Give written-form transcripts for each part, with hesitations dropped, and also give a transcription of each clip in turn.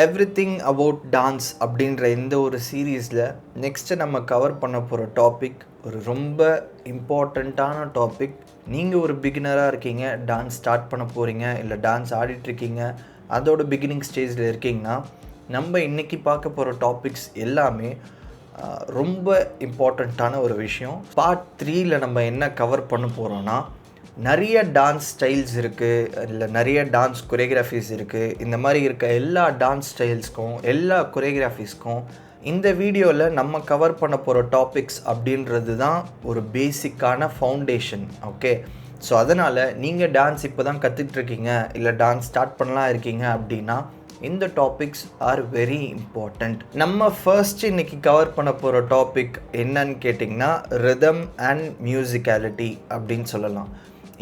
Everything about dance அப்படின்ற இந்த ஒரு சீரீஸில் நெக்ஸ்ட்டு நம்ம கவர் பண்ண போகிற டாபிக் ஒரு ரொம்ப இம்பார்ட்டண்ட்டான டாபிக். நீங்கள் ஒரு பிகினராக இருக்கீங்க, டான்ஸ் ஸ்டார்ட் பண்ண போகிறீங்க, இல்லை டான்ஸ் ஆடிட்டுருக்கீங்க, அதோட பிகினிங் ஸ்டேஜில் இருக்கீங்கன்னா நம்ம இன்றைக்கி பார்க்க போகிற டாபிக்ஸ் எல்லாமே ரொம்ப இம்பார்ட்டண்ட்டான ஒரு விஷயம். பார்ட் 3ல் நம்ம என்ன கவர் பண்ண போகிறோன்னா, நிறைய டான்ஸ் ஸ்டைல்ஸ் இருக்குது, இல்லை நிறைய டான்ஸ் கொரியோகிராஃபிஸ் இருக்குது. இந்த மாதிரி இருக்க எல்லா டான்ஸ் ஸ்டைல்ஸ்க்கும் எல்லா கொரியோகிராஃபிஸ்க்கும் இந்த வீடியோவில் நம்ம கவர் பண்ண போகிற டாபிக்ஸ் அப்படின்றது தான் ஒரு பேசிக்கான ஃபவுண்டேஷன். ஓகே, ஸோ அதனால் நீங்கள் டான்ஸ் இப்போ தான் கற்றுட்ருக்கீங்க, இல்லை டான்ஸ் ஸ்டார்ட் பண்ணலாம் இருக்கீங்க அப்படின்னா இந்த டாபிக்ஸ் ஆர் வெரி இம்பார்ட்டண்ட். நம்ம ஃபர்ஸ்ட் இன்னைக்கு கவர் பண்ண போகிற டாபிக் என்னன்னு கேட்டிங்கன்னா ரிதம் அண்ட் மியூசிக்காலிட்டி அப்படின்னு சொல்லலாம்.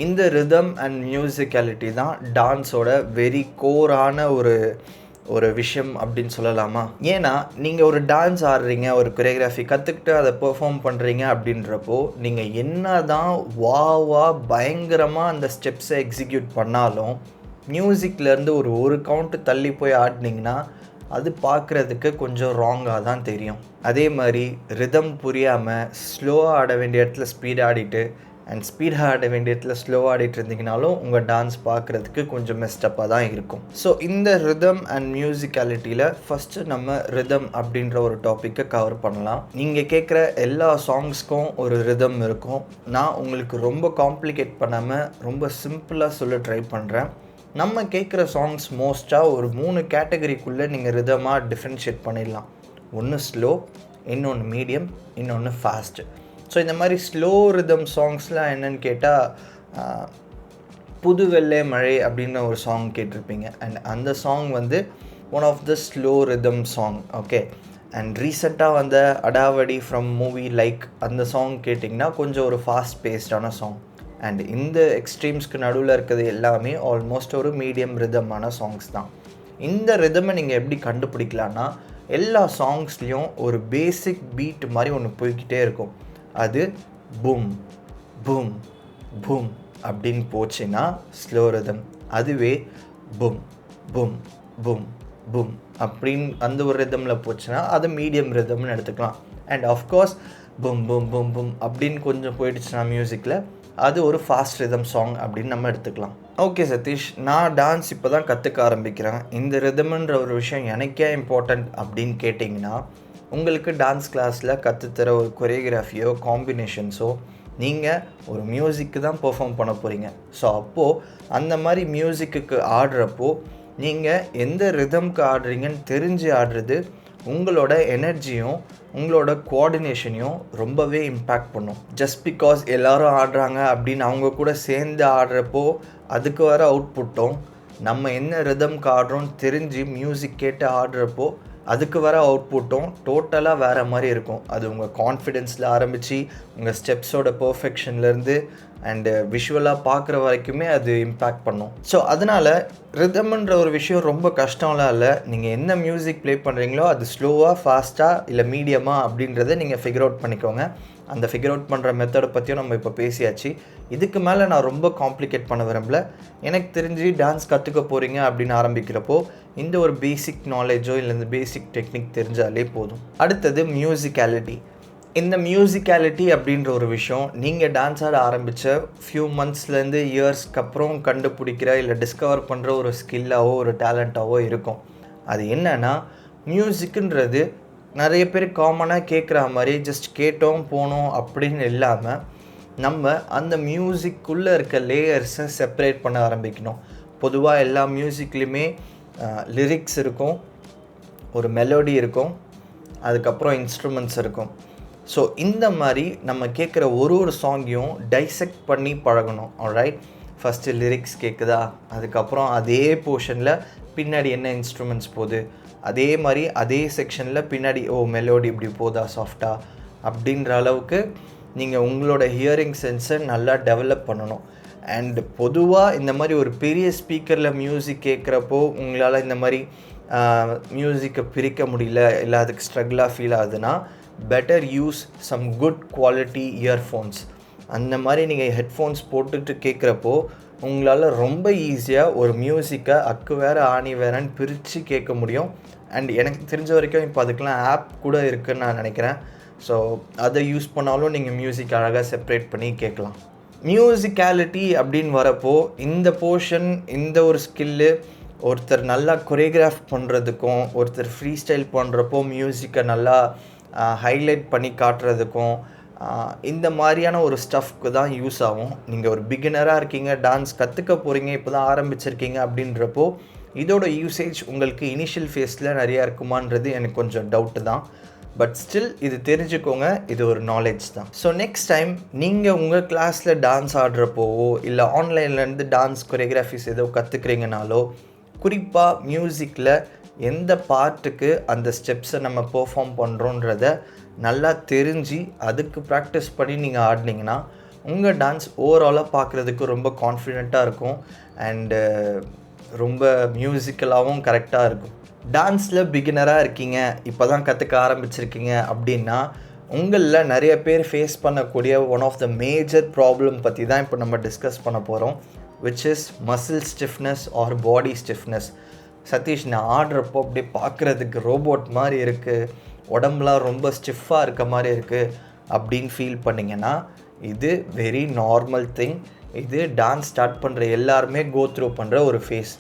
இந்த ரிதம் அண்ட் மியூசிக்காலிட்டி தான் டான்ஸோட வெரி கோரான ஒரு விஷயம் அப்படின்னு சொல்லலாமா? ஏன்னா நீங்கள் ஒரு டான்ஸ் ஆடுறீங்க, ஒரு கொரியோகிராஃபி கற்றுக்கிட்டு அதை பெர்ஃபார்ம் பண்ணுறீங்க அப்படின்றப்போ நீங்கள் என்ன தான் பயங்கரமாக அந்த ஸ்டெப்ஸை எக்ஸிக்யூட் பண்ணாலும் மியூசிக்லேருந்து ஒரு கவுண்ட்டு தள்ளி போய் ஆடினீங்கன்னா அது பார்க்குறதுக்கு கொஞ்சம் ராங்காக தான் தெரியும். அதே மாதிரி ரிதம் புரியாமல் ஸ்லோவாக ஆட வேண்டிய இடத்துல ஸ்பீடாக ஆடிட்டு அண்ட் ஸ்பீடாக ஆட வேண்டிய இடத்துல ஸ்லோவாக ஆடிட்டு இருந்தீங்கனாலும் உங்கள் டான்ஸ் பார்க்குறதுக்கு கொஞ்சம் மெஸ்டப்பாக தான் இருக்கும். ஸோ இந்த ரிதம் அண்ட் மியூசிக்காலிட்டியில் ஃபஸ்ட்டு நம்ம ரிதம் அப்படின்ற ஒரு டாப்பிக்கை கவர் பண்ணலாம். நீங்கள் கேட்குற எல்லா சாங்ஸ்க்கும் ஒரு ரிதம் இருக்கும். நான் உங்களுக்கு ரொம்ப காம்ப்ளிகேட் பண்ணாமல் ரொம்ப சிம்பிளாக சொல்ல ட்ரை பண்ணுறேன். நம்ம கேட்குற சாங்ஸ் மோஸ்ட்டாக ஒரு 3 கேட்டகரிக்குள்ளே நீங்கள் ரிதமாக டிஃப்ரென்ஷியேட் பண்ணிடலாம். ஒன்று ஸ்லோ, இன்னொன்று மீடியம், இன்னொன்று ஃபாஸ்ட்டு. ஸோ இந்த மாதிரி ஸ்லோ ரிதம் சாங்ஸ்லாம் என்னென்னு கேட்டால் புது வெள்ளை மழை அப்படின்ற ஒரு சாங் கேட்டிருப்பீங்க. அண்ட் அந்த song one of the slow rhythm song. Okay, and ரீசெண்டாக வந்த அடாவடி ஃப்ரம் மூவி லைக் அந்த சாங் கேட்டிங்கன்னா கொஞ்சம் ஒரு ஃபாஸ்ட் பேஸ்டான சாங். அண்ட் இந்த எக்ஸ்ட்ரீம்ஸ்க்கு நடுவில் இருக்கிறது எல்லாமே ஆல்மோஸ்ட் ஒரு மீடியம் ரிதமான சாங்ஸ் தான். இந்த ரிதமை நீங்கள் எப்படி கண்டுபிடிக்கலான்னா, எல்லா சாங்ஸ்லேயும் ஒரு பேசிக் பீட் மாதிரி ஒன்று போய்கிட்டே இருக்கும். அது பூம் பூம் பூம் அப்படின்னு போச்சுன்னா ஸ்லோ ரிதம். அதுவே பூம் பூம் பூம் பூம் அப்படின்னு அந்த ஒரு ரிதமில் போச்சுன்னா அது மீடியம் ரிதம்னு எடுத்துக்கலாம். And of course boom boom boom boom அப்படின்னு கொஞ்சம் போயிடுச்சுன்னா மியூசிக்கில் அது ஒரு ஃபாஸ்ட் ரிதம் சாங் அப்படின்னு நம்ம எடுத்துக்கலாம். ஓகே சதீஷ், நான் டான்ஸ் இப்போ தான் கற்றுக்க ஆரம்பிக்கிறேன், இந்த ரிதம்ன்ற ஒரு விஷயம் எனக்கே இம்பார்ட்டண்ட் அப்படின்னு கேட்டிங்கன்னா, உங்களுக்கு டான்ஸ் கிளாஸில் கற்றுத்தர ஒரு கொரியோகிராஃபியோ காம்பினேஷன்ஸோ நீங்கள் ஒரு மியூசிக்கு தான் பெர்ஃபார்ம் பண்ண போகிறீங்க. ஸோ அப்போது அந்த மாதிரி மியூசிக்கு ஆடுறப்போ நீங்கள் எந்த ரிதம்க்கு ஆடுறீங்கன்னு தெரிஞ்சு ஆடுறது உங்களோட எனர்ஜியும் உங்களோட கோஆர்டினேஷனையும் ரொம்பவே இம்பேக்ட் பண்ணும். ஜஸ்ட் பிகாஸ் எல்லோரும் ஆடுறாங்க அப்படின்னு அவங்க கூட சேர்ந்து ஆடுறப்போ அதுக்கு வர அவுட்புட்டும், நம்ம என்ன ரிதம்க்கு ஆடுறோன்னு தெரிஞ்சு மியூசிக் கேட்டு ஆடுறப்போ அதுக்கு வர அவுட்புட்டும் டோட்டலாக வேறு மாதிரி இருக்கும். அது உங்கள் கான்ஃபிடென்ஸில் ஆரம்பித்து உங்கள் ஸ்டெப்ஸோட பர்ஃபெக்ஷன்லேருந்து அண்டு விஷுவலாக பார்க்குற வரைக்குமே அது இம்பேக்ட் பண்ணும். ஸோ அதனால் ரிதம்ன்ற ஒரு விஷயம் ரொம்ப கஷ்டம்லாம் இல்லை. நீங்கள் என்ன மியூசிக் ப்ளே பண்ணுறீங்களோ அது ஸ்லோவாக, ஃபாஸ்ட்டாக, இல்லை மீடியமாக அப்படின்றத நீங்கள் ஃபிகர் அவுட் பண்ணிக்கோங்க. அந்த ஃபிகர் அவுட் பண்ணுற மெத்தடை பற்றியும் நம்ம இப்போ பேசியாச்சு. இதுக்கு மேலே நான் ரொம்ப காம்ப்ளிகேட் பண்ண விரும்பல. எனக்கு தெரிஞ்சு டான்ஸ் கற்றுக்க போகிறீங்க அப்படின்னு ஆரம்பிக்கிறப்போ இந்த ஒரு பேசிக் நாலேஜோ இல்லை இந்த பேசிக் டெக்னிக் தெரிஞ்சாலே போதும். அடுத்தது மியூசிக்காலிட்டி. இந்த மியூசிக்காலிட்டி அப்படின்ற ஒரு விஷயம் நீங்கள் டான்ஸ் ஆட ஆரம்பித்த ஃபியூ மந்த்ஸ்லேருந்து இயர்ஸ்க்கு அப்புறம் கண்டுபிடிக்கிற இல்லை டிஸ்கவர் பண்ணுற ஒரு ஸ்கில்லாவோ ஒரு டேலண்ட்டாவோ இருக்கும். அது என்னென்னா, மியூசிக்குன்றது நிறைய பேர் காமனாக கேட்குற மாதிரி ஜஸ்ட் கேட்டோம் போனோம் அப்படின்னு இல்லாமல் நம்ம அந்த மியூசிக்குள்ளே இருக்க லேயர்ஸை செப்பரேட் பண்ண ஆரம்பிக்கணும். பொதுவாக எல்லா மியூசிக்லேயுமே லிரிக்ஸ் இருக்கும், ஒரு மெலோடி இருக்கும், அதுக்கப்புறம் இன்ஸ்ட்ருமெண்ட்ஸ் இருக்கும். ஸோ இந்த மாதிரி நம்ம கேட்குற ஒரு சாங்கையும் டைசெக்ட் பண்ணி பழகணும். ஆல்ரைட், ஃபஸ்ட்டு லிரிக்ஸ் கேட்குதா, அதுக்கப்புறம் அதே போர்ஷனில் பின்னாடி என்ன இன்ஸ்ட்ருமெண்ட்ஸ் போகுது, அதே மாதிரி அதே செக்ஷனில் பின்னாடி மெலோடி இப்படி போதா சாஃப்டாக அப்படின்ற அளவுக்கு நீங்கள் உங்களோட ஹியரிங் சென்ஸை நல்லா டெவலப் பண்ணணும். அண்ட் பொதுவாக இந்த மாதிரி ஒரு பெரிய ஸ்பீக்கரில் மியூசிக் கேட்குறப்போ உங்களால் இந்த மாதிரி மியூசிக்கை பிரிக்க முடியல, இல்லை அதுக்கு ஸ்ட்ரகிளாக ஃபீல் ஆகுதுன்னா better use some good quality earphones. அந்த மாதிரி நீங்கள் ஹெட்ஃபோன்ஸ் போட்டுட்டு கேட்குறப்போ உங்களால் ரொம்ப ஈஸியாக ஒரு மியூசிக்கை அக்கு வேறு ஆணி வேறன்னு பிரித்து கேட்க முடியும். அண்ட் எனக்கு தெரிஞ்ச வரைக்கும் இப்போ அதுக்கெலாம் ஆப் கூட இருக்குதுன்னு நான் நினைக்கிறேன். ஸோ அதை யூஸ் பண்ணாலும் நீங்கள் மியூசிக் அழகாக செப்ரேட் பண்ணி கேட்கலாம். மியூசிக்காலிட்டி அப்படின்னு வரப்போ இந்த போர்ஷன், இந்த ஒரு ஸ்கில்லு ஒருத்தர் நல்லா கொரியோகிராஃப் பண்ணுறதுக்கும் ஒருத்தர் ஃப்ரீ ஸ்டைல் பண்ணுறப்போ மியூசிக்கை நல்லா ஹைலைட் பண்ணி காட்டுறதுக்கும் இந்த மாதிரியான ஒரு ஸ்டஃப்க்கு தான் யூஸ் ஆகும். நீங்கள் ஒரு பிகினராக இருக்கீங்க, டான்ஸ் கற்றுக்க போகிறீங்க, இப்போ தான் ஆரம்பிச்சிருக்கீங்க அப்படின்றப்போ இதோட யூசேஜ் உங்களுக்கு இனிஷியல் ஃபேஸில் நிறையா இருக்குமான்றது எனக்கு கொஞ்சம் டவுட்டு தான். பட் ஸ்டில் இது தெரிஞ்சுக்கோங்க, இது ஒரு நாலேஜ் தான். ஸோ நெக்ஸ்ட் டைம் நீங்கள் உங்கள் கிளாஸில் டான்ஸ் ஆடுறப்போவோ இல்லை ஆன்லைன்லேருந்து டான்ஸ் கொரியோகிராஃபிஸ் ஏதோ கற்றுக்குறீங்கனாலோ குறிப்பாக மியூசிக்கில் எந்த பார்ட்டுக்கு அந்த ஸ்டெப்ஸை நம்ம பெர்ஃபார்ம் பண்ணுறோன்றத நல்லா தெரிஞ்சு அதுக்கு ப்ராக்டிஸ் பண்ணி நீங்கள் ஆடினீங்கன்னா உங்கள் டான்ஸ் ஓவராலாக பார்க்குறதுக்கு ரொம்ப கான்ஃபிடெண்ட்டாக இருக்கும் அண்டு ரொம்ப மியூசிக்கலாகவும் கரெக்டாக இருக்கும். டான்ஸில் பிகினராக இருக்கீங்க, இப்போ தான் கற்றுக்க ஆரம்பிச்சிருக்கீங்க அப்படின்னா உங்களில் நிறைய பேர் ஃபேஸ் பண்ணக்கூடிய one of the major problem பற்றி தான் இப்போ நம்ம டிஸ்கஸ் பண்ண போகிறோம், which is muscle stiffness or body stiffness. Satish, நான் ஆடுறப்போ அப்படியே பார்க்குறதுக்கு ரோபோட் மாதிரி இருக்குது, உடம்புலாம் ரொம்ப ஸ்டிஃபாக இருக்க மாதிரி இருக்குது அப்படின்னு ஃபீல் பண்ணிங்கன்னா இது வெரி நார்மல் திங். இது டான்ஸ் ஸ்டார்ட் பண்ணுற எல்லாருமே கோ த்ரூ பண்ணுற ஒரு ஃபேஸ்.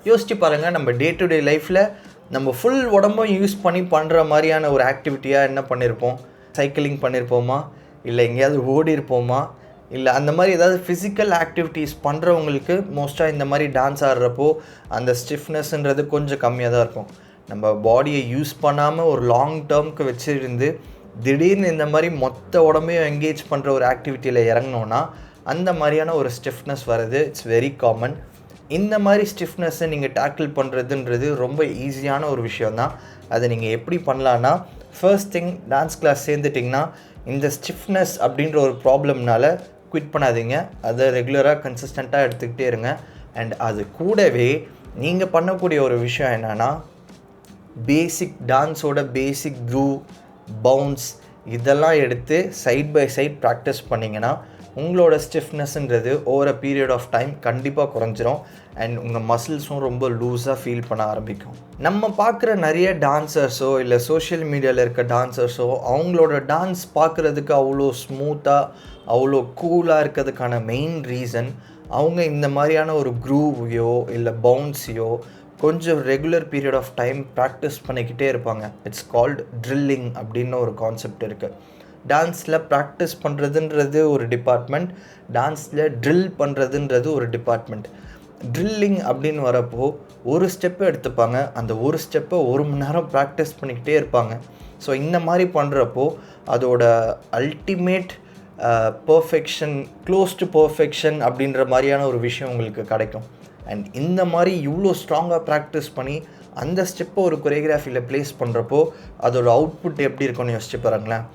யோசிச்சு பாருங்கள், நம்ம டே டு டே லைஃப்பில் நம்ம ஃபுல் உடம்பும் யூஸ் பண்ணி பண்ணுற மாதிரியான ஒரு ஆக்டிவிட்டியாக என்ன பண்ணியிருப்போம்? சைக்கிளிங் பண்ணியிருப்போமா, இல்லை எங்கேயாவது ஓடி இருப்போமா, இல்லை அந்த மாதிரி ஏதாவது ஃபிசிக்கல் ஆக்டிவிட்டீஸ் பண்ணுறவங்களுக்கு மோஸ்ட்டாக இந்த மாதிரி டான்ஸ் ஆடுறப்போ அந்த ஸ்டிஃப்னஸ்ன்றது கொஞ்சம் கம்மியாக தான் இருக்கும். நம்ம பாடியை யூஸ் பண்ணாமல் ஒரு லாங் டேர்முக்கு வச்சுருந்து திடீர்னு இந்த மாதிரி மொத்த உடம்பையும் என்கேஜ் பண்ணுற ஒரு ஆக்டிவிட்டியில் இறங்கினோன்னா அந்த மாதிரியான ஒரு ஸ்டிஃப்னஸ் வர்றது இட்ஸ் வெரி காமன். இந்த மாதிரி ஸ்டிஃப்னஸ்ஸை நீங்கள் டேக்கிள் பண்ணுறதுன்றது ரொம்ப ஈஸியான ஒரு விஷயந்தான். அதை நீங்கள் எப்படி பண்ணலான்னா, ஃபர்ஸ்ட் திங், டான்ஸ் கிளாஸ் சேர்ந்துட்டிங்கன்னா இந்த ஸ்டிஃப்னஸ் அப்படின்ற ஒரு ப்ராப்ளம்னால குவிட் பண்ணாதீங்க. அதை ரெகுலராக கன்சிஸ்டண்ட்டாக எடுத்துக்கிட்டே இருங்க. அண்ட் அது கூடவே நீங்கள் பண்ணக்கூடிய ஒரு விஷயம் என்னென்னா, பேசிக் டான்ஸோட பேசிக் க்ரூவ், பவுன்ஸ் இதெல்லாம் எடுத்து சைட் பை சைட் ப்ராக்டிஸ் பண்ணிங்கன்னா உங்களோட ஸ்டிஃப்னஸ்ன்றது over a period of time கண்டிப்பாக குறைஞ்சிரும் அண்ட் உங்கள் மசில்ஸும் ரொம்ப லூஸாக ஃபீல் பண்ண ஆரம்பிக்கும். நம்ம பார்க்குற நிறைய டான்சர்ஸோ இல்லை சோஷியல் மீடியாவில் இருக்க டான்சர்ஸோ அவங்களோட டான்ஸ் பார்க்குறதுக்கு அவ்வளோ ஸ்மூத்தாக அவ்வளோ கூலாக இருக்கிறதுக்கான மெயின் ரீசன் அவங்க இந்த மாதிரியான ஒரு க்ரூவையோ இல்லை பவுன்ஸையோ கொஞ்சம் regular period of time practice பண்ணிக்கிட்டே இருப்பாங்க. இட்ஸ் கால்டு ட்ரில்லிங் அப்படின்னு ஒரு கான்செப்ட் இருக்குது. டான்ஸில் ப்ராக்டிஸ் பண்ணுறதுன்றது ஒரு டிபார்ட்மெண்ட், டான்ஸில் ட்ரில் பண்ணுறதுன்றது ஒரு டிபார்ட்மெண்ட். ட்ரில்லிங் அப்படின்னு வரப்போ ஒரு ஸ்டெப்பை எடுத்துப்பாங்க, அந்த ஒரு ஸ்டெப்பை 1 மணி நேரம் ப்ராக்டிஸ் பண்ணிக்கிட்டே இருப்பாங்க. ஸோ இந்த மாதிரி பண்ணுறப்போ அதோட ultimate perfection, close to perfection அப்படின்ற மாதிரியான ஒரு விஷயம் உங்களுக்கு கிடைக்கும். அண்ட் இந்த மாதிரி இவ்வளோ ஸ்ட்ராங்காக ப்ராக்டிஸ் பண்ணி அந்த ஸ்டெப்பை ஒரு கொரியோகிராஃபியில் ப்ளேஸ் பண்ணுறப்போ அதோட அவுட்புட் எப்படி இருக்கும்னு யோசிச்சு பாருங்களேன்.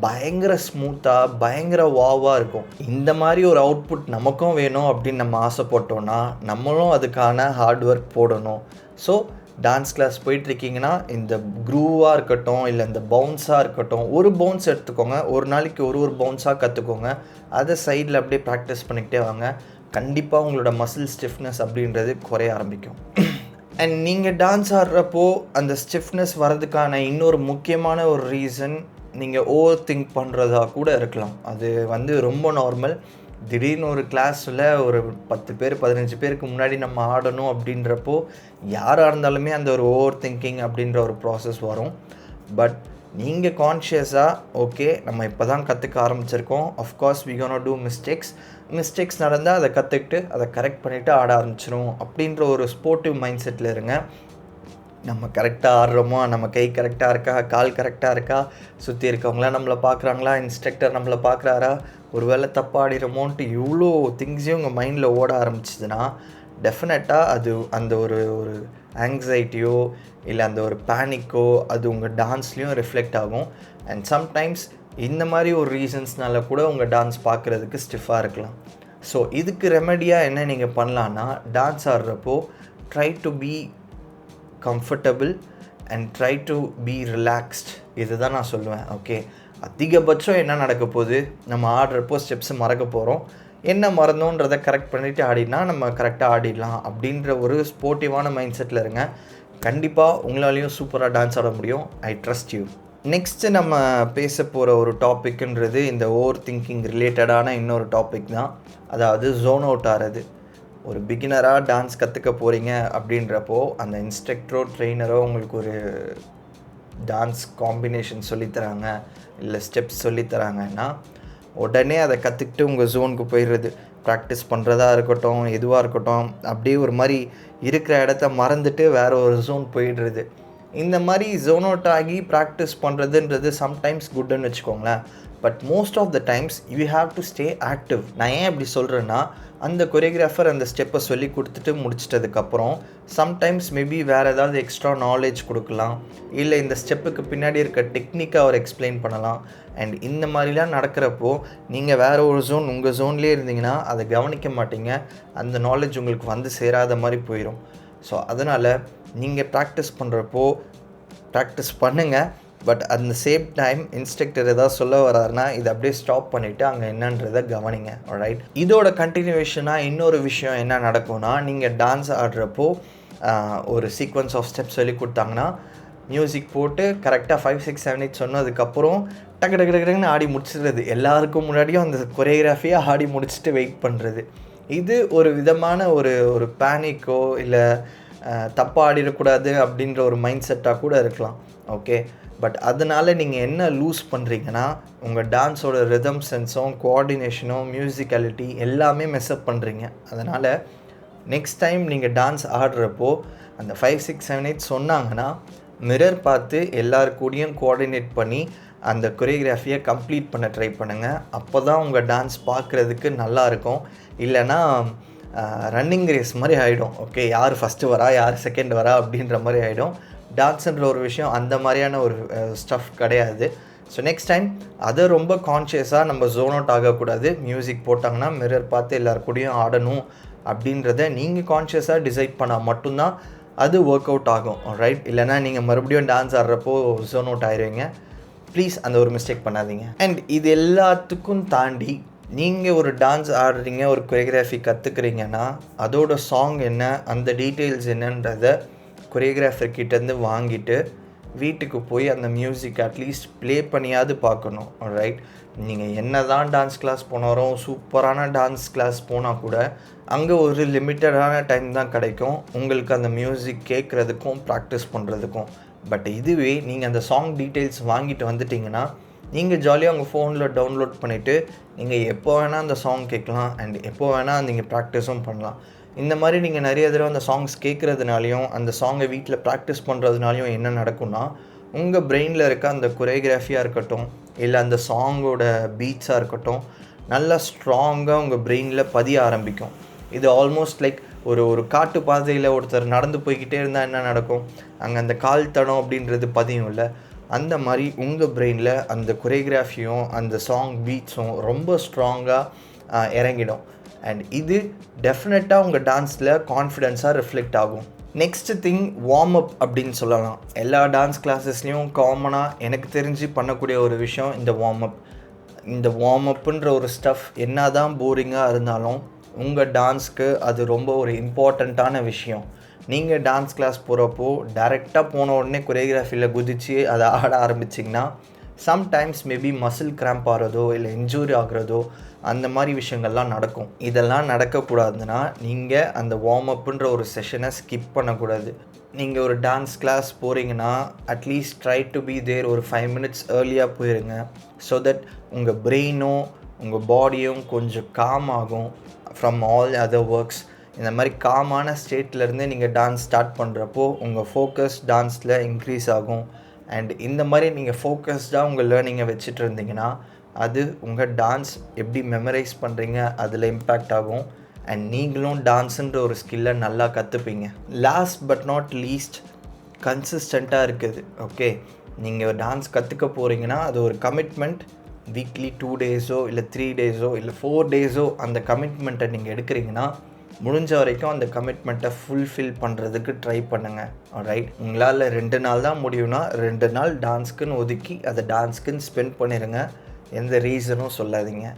பயங்கர ஸ்மூத்தாக பயங்கர வாவாக இருக்கும். இந்த மாதிரி ஒரு அவுட்புட் நமக்கும் வேணும் அப்படின்னு நம்ம ஆசைப்பட்டோன்னா நம்மளும் அதுக்கான ஹார்ட் ஒர்க் போடணும். ஸோ டான்ஸ் கிளாஸ் போயிட்டுருக்கீங்கன்னா இந்த க்ரூவாக இருக்கட்டும் இல்லை இந்த பவுன்ஸாக இருக்கட்டும், ஒரு பவுன்ஸ் எடுத்துக்கோங்க, ஒரு நாளைக்கு ஒரு பவுன்ஸாக கற்றுக்கோங்க, அதை சைடில் அப்படியே ப்ராக்டிஸ் பண்ணிக்கிட்டே வாங்க. கண்டிப்பாக உங்களோட மசில் ஸ்டிஃப்னஸ் அப்படின்றது குறைய ஆரம்பிக்கும். அண்ட் நீங்கள் டான்ஸ் ஆடுறப்போ அந்த ஸ்டிஃப்னஸ் வர்றதுக்கான இன்னொரு முக்கியமான ஒரு ரீசன் நீங்கள் ஓவர் திங்க் பண்ணுறதா கூட இருக்கலாம். அது ரொம்ப நார்மல். திடீர்னு ஒரு கிளாஸில் ஒரு 10 பேர் 15 பேருக்கு முன்னாடி நம்ம ஆடணும் அப்படின்றப்போ யாராக இருந்தாலுமே அந்த ஒரு ஓவர் திங்கிங் அப்படின்ற ஒரு ப்ராசஸ் வரும். பட் நீங்கள் கான்ஷியஸாக ஓகே நம்ம இப்போ தான் கற்றுக்க ஆரம்பிச்சிருக்கோம், of course we gonna do mistakes நடந்தால் அதை கற்றுக்கிட்டு அதை கரெக்ட் பண்ணிவிட்டு ஆட ஆரம்பிச்சிடும் அப்படின்ற ஒரு ஸ்போர்ட்டிவ் மைண்ட் செட்டில் இருங்க. நம்ம கரெக்டாக ஆடுறோமோ, நம்ம கை கரெக்டாக இருக்கா, கால் கரெக்டாக இருக்கா, சுற்றி இருக்கவங்களாம் நம்மளை பார்க்குறாங்களா, இன்ஸ்ட்ரக்டர் நம்மளை பார்க்குறாரா, ஒரு வேளை தப்பாக ஆடிடுமோன்ட்டு இவ்வளோ திங்ஸையும் உங்கள் மைண்டில் ஓட ஆரம்பிச்சிதுன்னா டெஃபினட்டாக அது அந்த ஒரு ஆங்ஸைட்டியோ இல்லை அந்த ஒரு பேனிக்கோ அது உங்கள் டான்ஸ்லேயும் ரிஃப்ளெக்ட் ஆகும். அண்ட் சம்டைம்ஸ் இந்த மாதிரி ஒரு ரீசன்ஸ்னால கூட உங்கள் டான்ஸ் பார்க்குறதுக்கு ஸ்டிஃபாக இருக்கலாம். ஸோ இதுக்கு ரெமெடியாக என்ன நீங்கள் பண்ணலான்னா, டான்ஸ் ஆடுறப்போ try to be comfortable and try to be relaxed. இது தான் நான் சொல்லுவேன். ஓகே, அதிகபட்சம் என்ன நடக்க போகுது, நம்ம ஆடுறப்போ ஸ்டெப்ஸை மறக்க போகிறோம். என்ன மறந்தோன்றதை கரெக்ட் பண்ணிவிட்டு ஆடினா நம்ம கரெக்டாக ஆடிடலாம் அப்படின்ற ஒரு ஸ்போர்ட்டிவான மைண்ட் செட்டில் இருங்க. கண்டிப்பாக உங்களாலேயும் சூப்பராக டான்ஸ் ஆட முடியும். I trust you. நெக்ஸ்ட்டு நம்ம பேச போகிற ஒரு டாப்பிக்குன்றது இந்த ஓவர் திங்கிங் ரிலேட்டடான இன்னொரு டாபிக் தான். அதாவது ஜோன் அவுட் ஆகிறது. ஒரு பிகினராக டான்ஸ் கற்றுக்க போகிறீங்க அப்படின்றப்போ அந்த இன்ஸ்ட்ரக்டரோ ட்ரெயினரோ உங்களுக்கு ஒரு டான்ஸ் காம்பினேஷன் சொல்லித்தராங்க, இல்லை ஸ்டெப்ஸ் சொல்லித்தராங்கன்னா உடனே அதை கற்றுக்கிட்டு உங்கள் ஜோனுக்கு போயிடுறது. ப்ராக்டிஸ் பண்ணுறதா இருக்கட்டும், எதுவாக இருக்கட்டும், அப்படியே ஒரு மாதிரி இருக்கிற இடத்த மறந்துட்டு வேறு ஒரு ஜோன் போயிடுறது. இந்த மாதிரி ஜோன் அவுட் ஆகி ப்ராக்டிஸ் பண்ணுறதுன்றது சம்டைம்ஸ் குட்டுன்னு வச்சுக்கோங்களேன். But most of the times you have to stay active. நான் ஏன் இப்படி சொல்கிறேன்னா, அந்த கொரியோகிராஃபர் அந்த ஸ்டெப்பை சொல்லி கொடுத்துட்டு முடிச்சிட்டதுக்கப்புறம் சம்டைம்ஸ் மேபி வேறு ஏதாவது எக்ஸ்ட்ரா நாலேஜ் கொடுக்கலாம், இல்லை இந்த ஸ்டெப்புக்கு பின்னாடி இருக்க டெக்னிக்கை அவர் எக்ஸ்பிளைன் பண்ணலாம். அண்ட் இந்த மாதிரிலாம் நடக்கிறப்போ நீங்கள் வேறு ஒரு ஜோன் உங்கள் ஜோன்லேயே இருந்தீங்கன்னா அதை கவனிக்க மாட்டீங்க, அந்த நாலேஜ் உங்களுக்கு வந்து சேராத மாதிரி போயிடும். ஸோ அதனால் நீங்கள் ப்ராக்டிஸ் பண்ணுறப்போ ப்ராக்டிஸ் பண்ணுங்கள். பட் அந்த சேம் டைம் இன்ஸ்ட்ரக்டர் ஏதாவது சொல்ல வர்றாருன்னா இதை அப்படியே ஸ்டாப் பண்ணிவிட்டு அங்கே என்னன்றதை கவனிங்க. ரைட், இதோட கண்டினியூவேஷனாக இன்னொரு விஷயம் என்ன நடக்கும்னா, நீங்கள் டான்ஸ் ஆடுறப்போ ஒரு சீக்வன்ஸ் ஆஃப் ஸ்டெப்ஸ் சொல்லி கொடுத்தாங்கன்னா மியூசிக் போட்டு கரெக்டாக 5, 6, 7, 8 சொன்னதுக்கப்புறம் டக்கு டக்கு டக்குன்னு ஆடி முடிச்சிடுறது. எல்லாருக்கும் முன்னாடியும் அந்த கொரியோகிராஃபியை ஆடி முடிச்சுட்டு வெயிட் பண்ணுறது. இது ஒரு விதமான ஒரு பேனிக்கோ இல்லை தப்பாக ஆடிடக்கூடாது அப்படின்ற ஒரு மைண்ட் செட்டாக கூட இருக்கலாம். ஓகே, பட் அதனால் நீங்கள் என்ன லூஸ் பண்ணுறீங்கன்னா உங்கள் டான்ஸோட ரிதம் சென்ஸும் கோஆர்டினேஷனும் மியூசிக்காலிட்டி எல்லாமே மெஸ்அப் பண்ணுறீங்க. அதனால் நெக்ஸ்ட் டைம் நீங்கள் டான்ஸ் ஆடுறப்போ அந்த 5, 6, 7, 8 சொன்னாங்கன்னா மிரர் பார்த்து எல்லாருக்கூடையும் கோஆர்டினேட் பண்ணி அந்த கொரியோகிராஃபியை கம்ப்ளீட் பண்ண ட்ரை பண்ணுங்கள். அப்போ தான் உங்கள் டான்ஸ் பார்க்குறதுக்கு நல்லாயிருக்கும். இல்லைன்னா ரன்னிங் ரேஸ் மாதிரி ஆகிடும். ஓகே, யார் ஃபஸ்ட்டு வரா யார் செகண்ட் வரா அப்படின்ற மாதிரி ஆகிடும். டான்ஸுன்ற ஒரு விஷயம் அந்த மாதிரியான ஒரு ஸ்டஃப் கிடையாது. ஸோ நெக்ஸ்ட் டைம் அதை ரொம்ப கான்ஷியஸாக நம்ம ஜோன் அவுட் ஆகக்கூடாது. மியூசிக் போட்டாங்கன்னா மிரர் பார்த்து எல்லாருக்கூடையும் ஆடணும் அப்படின்றத நீங்கள் கான்ஷியஸாக டிசைட் பண்ணால் மட்டும்தான் அது ஒர்க் அவுட் ஆகும். ரைட், இல்லைனா நீங்கள் மறுபடியும் டான்ஸ் ஆடுறப்போ ஜோன் அவுட் ஆயிடுவீங்க. ப்ளீஸ் அந்த ஒரு மிஸ்டேக் பண்ணாதீங்க. அண்ட் இது எல்லாத்துக்கும் தாண்டி நீங்கள் ஒரு டான்ஸ் ஆடுறீங்க, ஒரு கொரியோகிராஃபி கற்றுக்குறீங்கன்னா அதோட சாங் என்ன, அந்த டீட்டெயில்ஸ் என்னன்றதை கொரியோகிராஃபர்கிட்டேருந்து வாங்கிட்டு வீட்டுக்கு போய் அந்த மியூசிக் அட்லீஸ்ட் ப்ளே பண்ணியாவது பார்க்கணும். ரைட், நீங்கள் என்ன தான் டான்ஸ் கிளாஸ் போனாலும் சூப்பரான டான்ஸ் கிளாஸ் போனால் கூட அங்கே ஒரு லிமிட்டடான டைம் தான் கிடைக்கும் உங்களுக்கு அந்த மியூசிக் கேட்குறதுக்கும் ப்ராக்டிஸ் பண்ணுறதுக்கும். பட் இதுவே நீங்கள் அந்த சாங் டீட்டெயில்ஸ் வாங்கிட்டு வந்துட்டிங்கன்னா நீங்கள் ஜாலியாக உங்கள் ஃபோனில் டவுன்லோட் பண்ணிவிட்டு நீங்கள் எப்போ வேணால் அந்த சாங் கேட்கலாம் அண்ட் எப்போ வேணால் நீங்கள் ப்ராக்டிஸும் பண்ணலாம். இந்த மாதிரி நீங்கள் நிறைய தடவை அந்த சாங்ஸ் கேட்குறதுனாலையும் அந்த சாங்கை வீட்டில் ப்ராக்டிஸ் பண்ணுறதுனாலையும் என்ன நடக்கும்னா, உங்கள் பிரெயினில் இருக்க அந்த கொரியோகிராஃபியாக இருக்கட்டும் இல்லை அந்த சாங்கோட பீட்ஸாக இருக்கட்டும் நல்லா ஸ்ட்ராங்காக உங்கள் பிரெயினில் பதிய ஆரம்பிக்கும். இது ஆல்மோஸ்ட் லைக் ஒரு காட்டு பாதையில் ஒருத்தர் நடந்து போய்கிட்டே இருந்தால் என்ன நடக்கும், அங்கே அந்த கால் தடம் அப்படின்றது பதியும் இல்லை, அந்த மாதிரி உங்கள் பிரெயினில் அந்த கொரியோகிராஃபியும் அந்த சாங் பீட்ஸும் ரொம்ப ஸ்ட்ராங்காக இறங்கிடும். அண்ட் இது டெஃபினட்டாக உங்கள் டான்ஸில் கான்ஃபிடென்ஸாக ரிஃப்ளெக்ட் ஆகும். நெக்ஸ்ட் திங் வார்ம் அப் அப்படின்னு சொல்லலாம். எல்லா டான்ஸ் கிளாஸஸ்லேயும் காமனாக எனக்கு தெரிஞ்சு பண்ணக்கூடிய ஒரு விஷயம் இந்த வார்ம் அப். இந்த வார்ம் அப்புன்ற ஒரு ஸ்டஃப் என்ன தான் போரிங்காக இருந்தாலும் உங்கள் டான்ஸ்க்கு அது ரொம்ப ஒரு இம்பார்ட்டண்ட்டான விஷயம். நீங்கள் டான்ஸ் கிளாஸ் போகிறப்போ டைரெக்டாக போன உடனே கொரியோகிராஃபியில் குதித்து அதை ஆட ஆரம்பிச்சிங்கன்னா சம்டைம்ஸ் மேபி மசில் கிராம்ப் ஆகிறதோ இல்லை இன்ஜூரி ஆகிறதோ அந்த மாதிரி விஷயங்கள்லாம் நடக்கும். இதெல்லாம் நடக்கக்கூடாதுன்னா நீங்கள் அந்த வார்ம் அப்புன்ற ஒரு செஷனை ஸ்கிப் பண்ணக்கூடாது. நீங்கள் ஒரு டான்ஸ் கிளாஸ் போகிறீங்கன்னா at least try to be there ஒரு 5 minutes ஏர்லியாக போயிருங்க. ஸோ தட் உங்கள் பிரெயினும் உங்கள் பாடியும் கொஞ்சம் காம் ஆகும் ஃப்ரம் ஆல் அதர் ஒர்க்ஸ். இந்த மாதிரி காமான ஸ்டேட்லேருந்து நீங்கள் டான்ஸ் ஸ்டார்ட் பண்ணுறப்போ உங்கள் ஃபோக்கஸ் டான்ஸில் இன்க்ரீஸ் ஆகும். அண்ட் இந்த மாதிரி நீங்கள் ஃபோக்கஸ்டாக உங்கள் லேர்னிங்கை வச்சுட்டு இருந்தீங்கன்னா அது உங்கள் டான்ஸ் எப்படி மெமரைஸ் பண்ணுறீங்க அதில் இம்பேக்ட் ஆகும். அண்ட் நீங்களும் டான்ஸுன்ற ஒரு ஸ்கில்லை நல்லா கற்றுப்பீங்க. லாஸ்ட் பட் நாட் லீஸ்ட், கன்சிஸ்டண்ட்டாக இருக்குது. ஓகே, நீங்கள் டான்ஸ் கற்றுக்க போகிறீங்கன்னா அது ஒரு கமிட்மெண்ட். வீக்லி 2 days இல்லை 3 days இல்லை 4 days அந்த கமிட்மெண்ட்டை நீங்கள் எடுக்கிறீங்கன்னா முடிஞ்ச வரைக்கும் அந்த கமிட்மெண்ட்டை ஃபுல்ஃபில் பண்ணுறதுக்கு ட்ரை பண்ணுங்கள். ரைட், உங்களால் 2 நாள் தான் முடியும்னா 2 நாள் டான்ஸ்க்குன்னு ஒதுக்கி அதை டான்ஸ்க்குன்னு ஸ்பெண்ட் பண்ணிடுங்க. எந்த ரீசனும் சொல்லாதீங்க.